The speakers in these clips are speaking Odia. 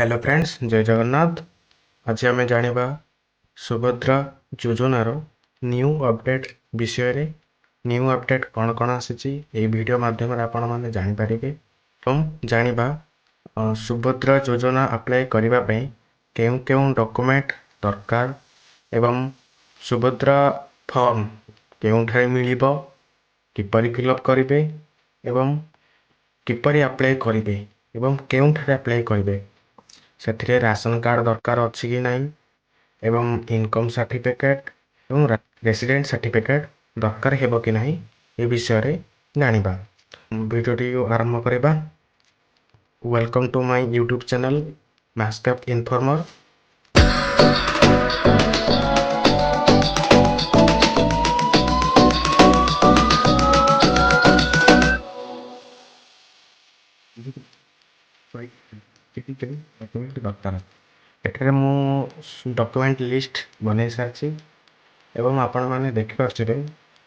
हेलो फ्रेंड्स, जय जगन्नाथ। आज आम जानिबा सुभद्रा योजनार न्यू अपडेट विषय रे। न्यू अपडेट कौन कौन आसी वीडियो माध्यम आपण मैंने जानीपारे एवं जानिबा सुभद्रा योजना अप्लाई करने केउं केउं डॉक्यूमेंट दरकार एवं सुभद्रा फॉर्म केउंठारे मिलिबो, किपरि फिलअप करिवे एवं किपरि अप्लाई करिवे एवं केउंठारे अप्लाई करिवे, ସେଥିରେ ରାସନ କାର୍ଡ଼ ଦରକାର ଅଛି କି ନାହିଁ ଏବଂ ଇନକମ୍ ସାର୍ଟିଫିକେଟ୍ ଏବଂ ରେସିଡେଣ୍ଟ ସାର୍ଟିଫିକେଟ୍ ଦରକାର ହେବ କି ନାହିଁ ଏ ବିଷୟରେ ଜାଣିବା। ଭିଡ଼ିଓଟି ଆରମ୍ଭ କରିବା। Welcome to my YouTube channel maths cap informer. ଦରକାର ଏଠାରେ ମୁଁ ଡକ୍ୟୁମେଣ୍ଟ ଲିଷ୍ଟ ବନେଇ ସାରିଛି ଏବଂ ଆପଣମାନେ ଦେଖିପାରୁଥିବେ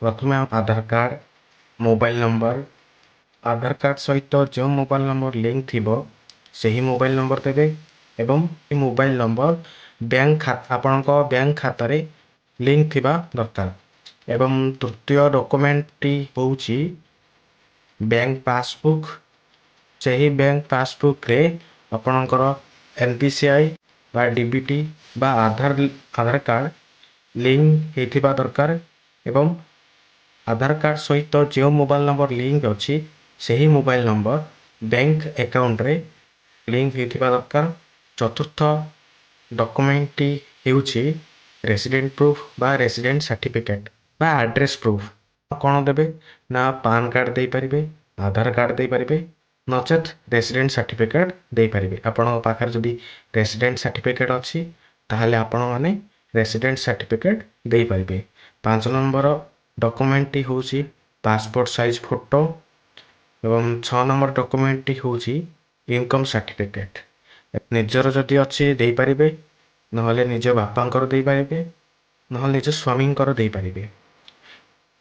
ପ୍ରଥମେ ଆଧାର କାର୍ଡ଼, ମୋବାଇଲ ନମ୍ବର, ଆଧାର କାର୍ଡ଼ ସହିତ ଯେଉଁ ମୋବାଇଲ ନମ୍ବର ଲିଙ୍କ ଥିବ ସେହି ମୋବାଇଲ ନମ୍ବର ଦେବେ ଏବଂ ଏ ମୋବାଇଲ ନମ୍ବର ଆପଣଙ୍କ ବ୍ୟାଙ୍କ ଖାତାରେ ଲିଙ୍କ ଥିବା ଦରକାର। ଏବଂ ତୃତୀୟ ଡକ୍ୟୁମେଣ୍ଟଟି ହେଉଛି ବ୍ୟାଙ୍କ ପାସବୁକ୍। ସେହି ବ୍ୟାଙ୍କ ପାସବୁକ୍ରେ ଆପଣଙ୍କର NPCI ବା DBT ବା ଆଧାର କାର୍ଡ଼ ଲିଙ୍କ ହେଇଥିବା ଦରକାର ଏବଂ ଆଧାର କାର୍ଡ଼ ସହିତ ଯେଉଁ ମୋବାଇଲ ନମ୍ବର ଲିଙ୍କ ଅଛି ସେହି ମୋବାଇଲ ନମ୍ବର ବ୍ୟାଙ୍କ ଆକାଉଣ୍ଟରେ ଲିଙ୍କ ହେଇଥିବା ଦରକାର। ଚତୁର୍ଥ ଡକ୍ୟୁମେଣ୍ଟଟି ହେଉଛି ରେସିଡେଣ୍ଟ ପ୍ରୁଫ୍ ବା ରେସିଡେଣ୍ଟ ସାର୍ଟିଫିକେଟ୍ ବା ଆଡ୍ରେସ୍ ପ୍ରୁଫ୍। କ'ଣ ଦେବେ ନା ପାନ୍ କାର୍ଡ଼ ଦେଇପାରିବେ, ଆଧାର କାର୍ଡ଼ ଦେଇପାରିବେ, ନଚେତ୍ ରେସିଡେଣ୍ଟ ସାର୍ଟିଫିକେଟ୍ ଦେଇପାରିବେ। ଆପଣଙ୍କ ପାଖରେ ଯଦି ରେସିଡେଣ୍ଟ ସାର୍ଟିଫିକେଟ୍ ଅଛି ତାହେଲେ ଆପଣମାନେ ରେସିଡେଣ୍ଟ ସାର୍ଟିଫିକେଟ୍ ଦେଇପାରିବେ। 5 ନମ୍ବର ଡକ୍ୟୁମେଣ୍ଟଟି ହେଉଛି ପାସପୋର୍ଟ ସାଇଜ୍ ଫଟୋ ଏବଂ 6 ନମ୍ବର ଡକ୍ୟୁମେଣ୍ଟଟି ହେଉଛି ଇନକମ୍ ସାର୍ଟିଫିକେଟ୍। ନିଜର ଯଦି ଅଛି ଦେଇପାରିବେ, ନହେଲେ ନିଜ ବାପାଙ୍କର ଦେଇପାରିବେ, ନହେଲେ ନିଜ ସ୍ୱାମୀଙ୍କର ଦେଇପାରିବେ।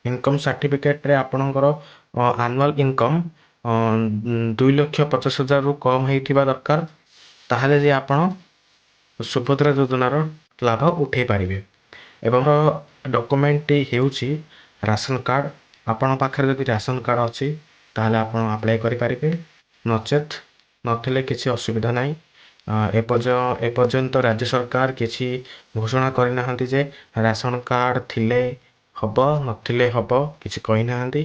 ଇନକମ୍ ସାର୍ଟିଫିକେଟ୍ରେ ଆପଣଙ୍କର ଆନୁଆଲ୍ ଇନକମ୍ 2,50,000ରୁ କମ୍ ହେଇଥିବା ଦରକାର, ତାହେଲେ ଯେ ଆପଣ ସୁଭଦ୍ରା ଯୋଜନାର ଲାଭ ଉଠାଇ ପାରିବେ। ଏବଂ ଡକ୍ୟୁମେଣ୍ଟଟି ହେଉଛି ରାସନ କାର୍ଡ଼। ଆପଣଙ୍କ ପାଖରେ ଯଦି ରାସନ କାର୍ଡ଼ ଅଛି ତାହେଲେ ଆପଣ ଆପ୍ଲାଏ କରିପାରିବେ, ନଚେତ୍ ନଥିଲେ କିଛି ଅସୁବିଧା ନାହିଁ। ଏପର୍ଯ୍ୟନ୍ତ ରାଜ୍ୟ ସରକାର କିଛି ଘୋଷଣା କରିନାହାନ୍ତି ଯେ ରାସନ କାର୍ଡ଼ ଥିଲେ ହବ, ନଥିଲେ ହବ, କିଛି କହିନାହାନ୍ତି।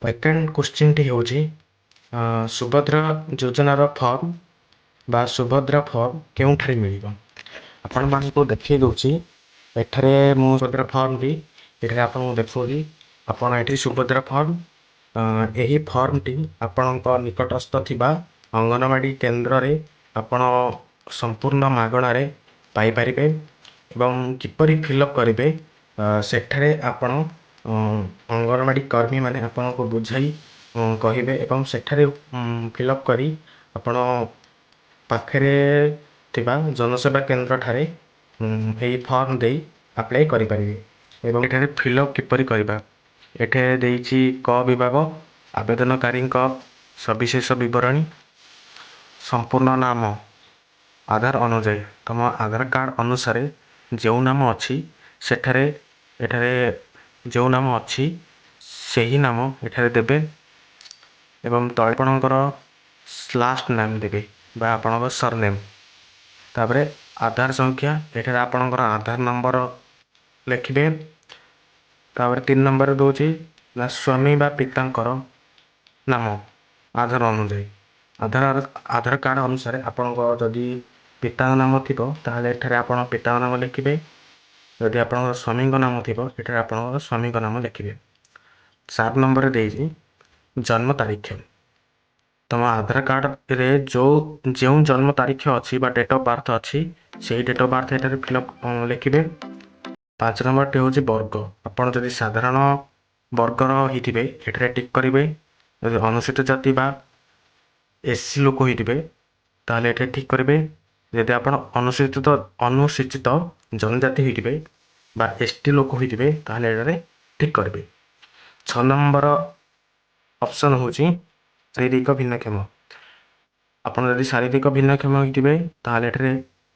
ସେକେଣ୍ଡ କ୍ୱେଶ୍ଚିନ୍ଟି ହେଉଛି ସୁଭଦ୍ରା ଯୋଜନାର ଫର୍ମ ବା ସୁଭଦ୍ରା ଫର୍ମ କେଉଁଠାରେ ମିଳିବ। ଆପଣମାନଙ୍କୁ ଦେଖାଇ ଦେଉଛି। ଏଠାରେ ମୁଁ ସୁଭଦ୍ରା ଫର୍ମଟି ଏଠାରେ ଆପଣଙ୍କୁ ଦେଖାଉଛି। ଆପଣ ଏଠି ସୁଭଦ୍ରା ଫର୍ମ, ଏହି ଫର୍ମଟି ଆପଣଙ୍କ ନିକଟସ୍ଥ ଥିବା ଅଙ୍ଗନବାଡ଼ି କେନ୍ଦ୍ରରେ ଆପଣ ସମ୍ପୂର୍ଣ୍ଣ ମାଗଣାରେ ପାଇପାରିବେ। ଏବଂ କିପରି ଫିଲ୍ଅପ୍ କରିବେ ସେଠାରେ ଆପଣ ଅଙ୍ଗନବାଡ଼ି କର୍ମୀମାନେ ଆପଣଙ୍କୁ ବୁଝାଇ କହିବେ ଏବଂ ସେଠାରେ ଫିଲ୍ଅପ୍ କରି ଆପଣ ପାଖରେ ଥିବା ଜନସେବା କେନ୍ଦ୍ରଠାରେ ଏହି ଫର୍ମ ଦେଇ ଆପ୍ଲାଏ କରିପାରିବେ। ଏବଂ ଏଠାରେ ଫିଲ୍ଅପ୍ କିପରି କରିବା, ଏଠାରେ ଦେଇଛି କ ବିଭାଗ ଆବେଦନକାରୀଙ୍କ ସବିଶେଷ ବିବରଣୀ, ସମ୍ପୂର୍ଣ୍ଣ ନାମ ଆଧାର ଅନୁଯାୟୀ ତୁମ ଆଧାର କାର୍ଡ଼ ଅନୁସାରେ ଯେଉଁ ନାମ ଅଛି ଏଠାରେ ଯେଉଁ ନାମ ଅଛି ସେହି ନାମ ଏଠାରେ ଦେବେ ଏବଂ ତଳେ ଆପଣଙ୍କର ଲାଷ୍ଟ ନେମ୍ ଦେବେ ବା ଆପଣଙ୍କ ସରନେମ୍। ତାପରେ ଆଧାର ସଂଖ୍ୟା, ଏଠାରେ ଆପଣଙ୍କର ଆଧାର ନମ୍ବର ଲେଖିବେ। ତାପରେ 3 ନମ୍ବରରେ ଦେଉଛି ନା ସ୍ୱାମୀ ବା ପିତାଙ୍କର ନାମ ଆଧାର ଅନୁଯାୟୀ। ଆଧାର କାର୍ଡ଼ ଅନୁସାରେ ଆପଣଙ୍କ ଯଦି ପିତାଙ୍କ ନାମ ଥିବ ତାହେଲେ ଏଠାରେ ଆପଣ ପିତାଙ୍କ ନାମ ଲେଖିବେ, ଯଦି ଆପଣଙ୍କର ସ୍ୱାମୀଙ୍କ ନାମ ଥିବ ଏଠାରେ ଆପଣଙ୍କର ସ୍ୱାମୀଙ୍କ ନାମ ଲେଖିବେ। 7 ନମ୍ବରରେ ଦେଇଛି ଜନ୍ମ ତାରିଖ। ତୁମ ଆଧାର କାର୍ଡ଼ରେ ଯେଉଁ ଜନ୍ମ ତାରିଖ ଅଛି ବା ଡେଟ୍ ଅଫ୍ ବାର୍ଥ ଅଛି ସେହି ଡେଟ୍ ଅଫ୍ ବାର୍ଥ ଏଠାରେ ଫିଲ୍ଅପ୍ ଲେଖିବେ। 5 ନମ୍ବରଟି ହେଉଛି ବର୍ଗ। ଆପଣ ଯଦି ସାଧାରଣ ବର୍ଗର ହେଇଥିବେ ଏଠାରେ ଟିକ୍ କରିବେ, ଯଦି ଅନୁସୂଚିତ ଜାତି ବା SC ଲୋକ ହେଇଥିବେ ତାହେଲେ ଏଠାରେ ଠିକ୍ କରିବେ, ଯଦି ଆପଣ ଅନୁସୂଚିତ ଜନଜାତି ହେଇଥିବେ ବା ST ଲୋକ ହେଇଥିବେ ତାହେଲେ ଏଠାରେ ଠିକ୍ କରିବେ। 6 ନମ୍ବର ଅପସନ୍ ହେଉଛି ଶାରୀରିକ ଭିନ୍ନକ୍ଷମ। ଆପଣ ଯଦି ଶାରୀରିକ ଭିନ୍ନକ୍ଷମ ହୋଇଥିବେ ତାହେଲେ ଏଠାରେ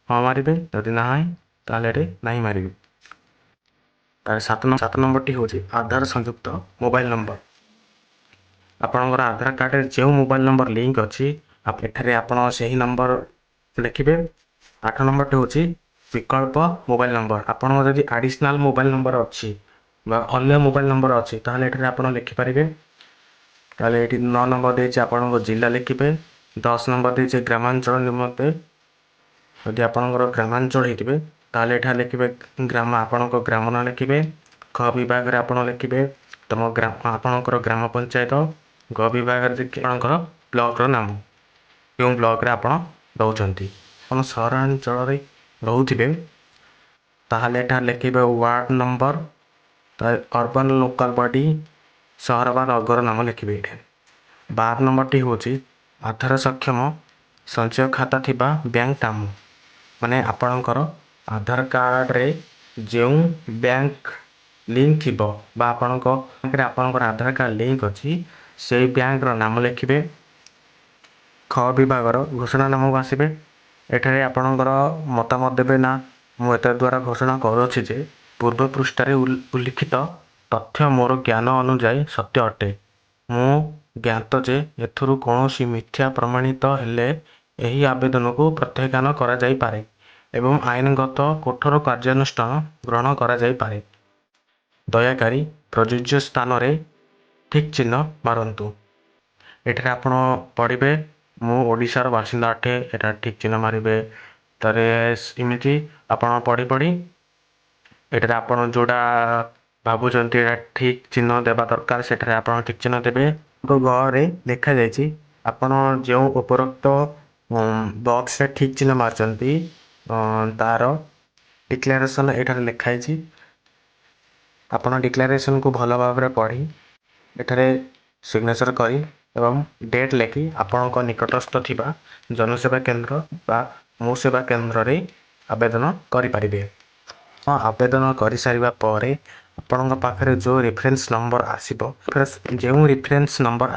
ହଁ ମାରିବେ, ଯଦି ନାହିଁ ତାହେଲେ ଏଠି ନାହିଁ ମାରିବେ। ତାହେଲେ ସାତ ନମ୍ବରଟି ହେଉଛି ଆଧାର ସଂଯୁକ୍ତ ମୋବାଇଲ ନମ୍ବର। ଆପଣଙ୍କର ଆଧାର କାର୍ଡ଼ରେ ଯେଉଁ ମୋବାଇଲ ନମ୍ବର ଲିଙ୍କ ଅଛି ଏଠାରେ ଆପଣ ସେହି ନମ୍ବର ଲେଖିବେ। 8 ନମ୍ବରଟି ହେଉଛି ବିକଳ୍ପ ମୋବାଇଲ ନମ୍ବର। ଆପଣଙ୍କର ଯଦି ଆଡ଼ିସନାଲ ମୋବାଇଲ ନମ୍ବର ଅଛି ବା ଅନ୍ୟ ମୋବାଇଲ ନମ୍ବର ଅଛି ତାହେଲେ ଏଠାରେ ଆପଣ ଲେଖିପାରିବେ। ତାହେଲେ ଏଠି 9 ନମ୍ବର ଦେଇଛି ଆପଣଙ୍କ ଜିଲ୍ଲା ଲେଖିବେ। 10 ନମ୍ବର ଦେଇଛି ଗ୍ରାମାଞ୍ଚଳ ନିମନ୍ତେ, ଯଦି ଆପଣଙ୍କର ଗ୍ରାମାଞ୍ଚଳ ହେଇଥିବେ ତାହେଲେ ଏଠାରେ ଲେଖିବେ ଗ୍ରାମ, ଆପଣଙ୍କ ଗ୍ରାମ ନାଁ ଲେଖିବେ। ଖ ବିଭାଗରେ ଆପଣ ଲେଖିବେ ତମ ଆପଣଙ୍କର ଗ୍ରାମ ପଞ୍ଚାୟତ। ଗ ବିଭାଗରେ ଦେଖିବେ ଆପଣଙ୍କର ବ୍ଲକର ନାମ, କେଉଁ ବ୍ଲକରେ ଆପଣ ରହୁଛନ୍ତି। ଆପଣ ସହରାଞ୍ଚଳରେ ରହୁଥିବେ ତାହେଲେ ଏଠାରେ ଲେଖିବେ ward number, urban local body, ସହର ବା ନଗର ନାମ ଲେଖିବେ ଏଠାରେ। 12 ନମ୍ବରଟି ହେଉଛି ଆଧାର ସକ୍ଷମ ସଞ୍ଚୟ ଖାତା ଥିବା ବ୍ୟାଙ୍କ ନାମ, ମାନେ ଆପଣଙ୍କର ଆଧାର କାର୍ଡ଼ରେ ଯେଉଁ ବ୍ୟାଙ୍କ ଲିଙ୍କ ଥିବ ବା ଆପଣଙ୍କର ଆଧାର କାର୍ଡ଼ ଲିଙ୍କ ଅଛି ସେଇ ବ୍ୟାଙ୍କର ନାମ ଲେଖିବେ। ଖ ବିଭାଗର ଘୋଷଣା ନାମକୁ ଆସିବେ। ଏଠାରେ ଆପଣଙ୍କର ମତାମତ ଦେବେ ନା ମୁଁ ଏତଦ୍ ଦ୍ୱାରା ଘୋଷଣା କରୁଅଛି ଯେ ପୂର୍ବ ପୃଷ୍ଠାରେ ଉଲ୍ଲିଖିତ ତଥ୍ୟ ମୋର ଜ୍ଞାନ ଅନୁଯାୟୀ ସତ୍ୟ ଅଟେ। ମୁଁ ଜ୍ଞାତ ଯେ ଏଥିରୁ କୌଣସି ମିଥ୍ୟା ପ୍ରମାଣିତ ହେଲେ ଏହି ଆବେଦନକୁ ପ୍ରତ୍ୟାଖ୍ୟାନ କରାଯାଇପାରେ ଏବଂ ଆଇନଗତ କଠୋର କାର୍ଯ୍ୟାନୁଷ୍ଠାନ ଗ୍ରହଣ କରାଯାଇପାରେ। ଦୟାକରି ପ୍ରଯୁଜ୍ୟ ସ୍ଥାନରେ ଠିକ୍ ଚିହ୍ନ ମାରନ୍ତୁ। ଏଠାରେ ଆପଣ ପଢ଼ିବେ ମୁଁ ଓଡ଼ିଶାର ବାସିନ୍ଦା ଅଟେ, ଏଠାରେ ଠିକ୍ ଚିହ୍ନ ମାରିବେ। ତାରେ ଏମିତି ଆପଣ ପଢ଼ି ଏଠାରେ ଆପଣ ଯେଉଁଟା ଭାବୁଛନ୍ତି ଏଇଟା ଠିକ୍ ଚିହ୍ନ ଦେବା ଦରକାର ସେଠାରେ ଆପଣ ଠିକ୍ ଚିହ୍ନ ଦେବେ। ଗରେ ଲେଖାଯାଇଛି ଆପଣ ଯେଉଁ ଉପରୋକ୍ତ ବକ୍ସରେ ଠିକ୍ ଚିହ୍ନ ମାରିଛନ୍ତି ତାର ଡିକ୍ଲାରେସନ୍ ଏଠାରେ ଲେଖାଯାଇଛି। ଆପଣ ଡିକ୍ଲାରେସନକୁ ଭଲ ଭାବରେ ପଢ଼ି ଏଠାରେ ସିଗ୍ନେଚର କରି ଏବଂ ଡେଟ୍ ଲେଖି ଆପଣଙ୍କ ନିକଟସ୍ଥ ଥିବା ଜନସେବା କେନ୍ଦ୍ର ବା ମୋ ସେବା କେନ୍ଦ୍ରରେ ଆବେଦନ କରିପାରିବେ। ଆବେଦନ କରିସାରିବା ପରେ ଆପଣଙ୍କ ପାଖରେ ଯେଉଁ ରେଫରେନ୍ସ ନମ୍ବର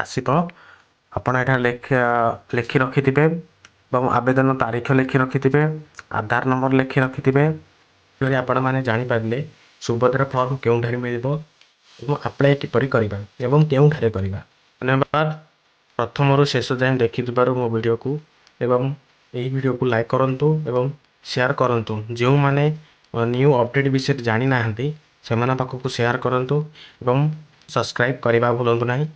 ଆସିବ, ଆପଣ ଏଠାରେ ଲେଖି ରଖିଥିବେ ଏବଂ ଆବେଦନ ତାରିଖ ଲେଖି ରଖିଥିବେ, ଆଧାର ନମ୍ବର ଲେଖି ରଖିଥିବେ। ଆପଣମାନେ ଜାଣିପାରିଲେ ସୁଭଦ୍ରା ଫର୍ମ କେଉଁଠାରେ ମିଳିବ ଏବଂ ଆପ୍ଲାଏ କିପରି କରିବା ଏବଂ କେଉଁଠାରେ କରିବା। ଧନ୍ୟବାଦ ପ୍ରଥମରୁ ଶେଷ ଯାଏଁ ଦେଖିଥିବାରୁ ମୋ ଭିଡ଼ିଓକୁ, ଏବଂ ଏହି ଭିଡ଼ିଓକୁ ଲାଇକ୍ କରନ୍ତୁ ଏବଂ ସେୟାର କରନ୍ତୁ। ଯେଉଁମାନେ ନ୍ୟୁ ଅପଡ଼େଟ୍ ବିଷୟରେ ଜାଣିନାହାନ୍ତି ସେମାନଙ୍କ ପାଖକୁ ସେୟାର କରନ୍ତୁ ଏବଂ ସବସ୍କ୍ରାଇବ୍ କରିବା ଭୁଲନ୍ତୁ ନାହିଁ।